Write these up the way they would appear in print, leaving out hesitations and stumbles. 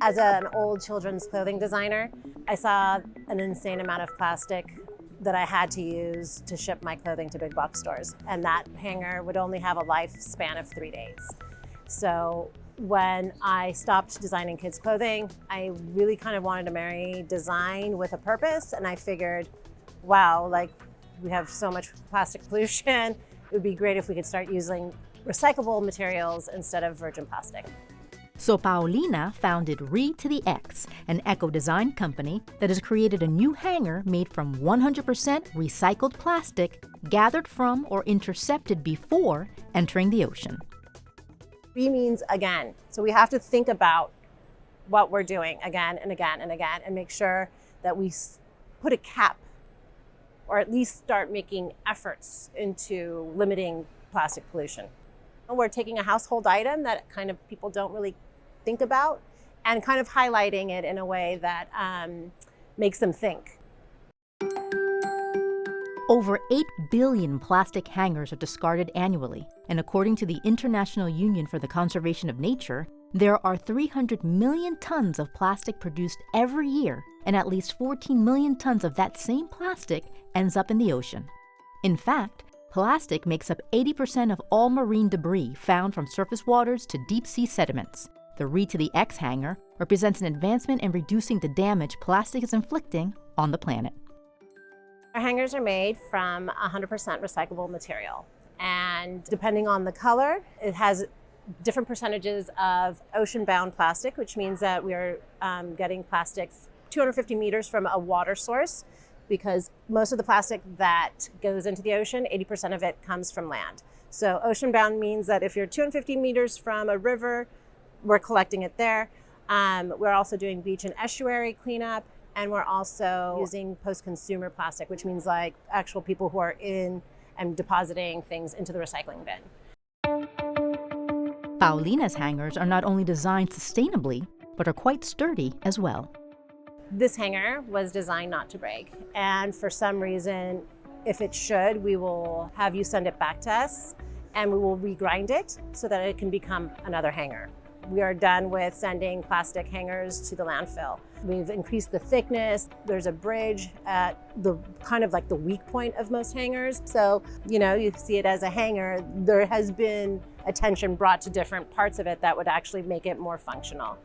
As an old children's clothing designer, I saw an insane amount of plastic that I had to use to ship my clothing to big box stores. And that hanger would only have a lifespan of 3 days. So when I stopped designing kids' clothing, I really kind of wanted to marry design with a purpose. And I figured, wow, like we have so much plastic pollution. It would be great if we could start using recyclable materials instead of virgin plastic. So Paulina founded Re to the X, an eco-design company that has created a new hanger made from 100% recycled plastic gathered from or intercepted before entering the ocean. Re means again. So we have to think about what we're doing again and again and again and make sure that we put a cap or at least start making efforts into limiting plastic pollution. We're taking a household item that kind of people don't really think about and kind of highlighting it in a way that makes them think. Over 8 billion plastic hangers are discarded annually, and according to the International Union for the Conservation of Nature, there are 300 million tons of plastic produced every year, and at least 14 million tons of that same plastic ends up in the ocean. In fact, plastic makes up 80% of all marine debris found from surface waters to deep sea sediments. The Re to the X hanger represents an advancement in reducing the damage plastic is inflicting on the planet. Our hangers are made from 100% recyclable material. And depending on the color, it has different percentages of ocean-bound plastic, which means that we are getting plastic 250 meters from a water source, because most of the plastic that goes into the ocean, 80% of it comes from land. So ocean-bound means that if you're 250 meters from a river, we're collecting it there. We're also doing beach and estuary cleanup, and we're also using post-consumer plastic, which means like actual people who are in and depositing things into the recycling bin. Paulina's hangers are not only designed sustainably, but are quite sturdy as well. This hanger was designed not to break, and for some reason, if it should, we will have you send it back to us and we will regrind it so that it can become another hanger. We are done with sending plastic hangers to the landfill. We've increased the thickness. There's a bridge at the kind of like the weak point of most hangers. So, you see it as a hanger. There has been attention brought to different parts of it that would actually make it more functional.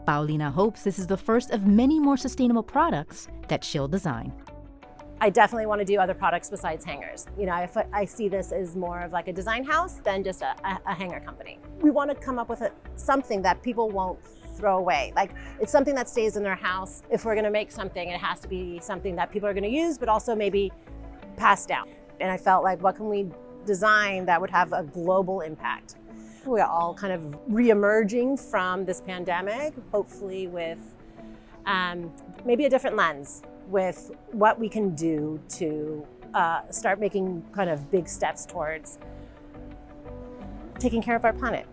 Paulina hopes this is the first of many more sustainable products that she'll design. I definitely want to do other products besides hangers. I see this as more of like a design house than just a hanger company. We want to come up with something that people won't throw away. Like it's something that stays in their house. If we're going to make something, it has to be something that people are going to use, but also maybe pass down. And I felt like, what can we design that would have a global impact? We're all kind of re-emerging from this pandemic, hopefully with maybe a different lens with what we can do to start making kind of big steps towards taking care of our planet.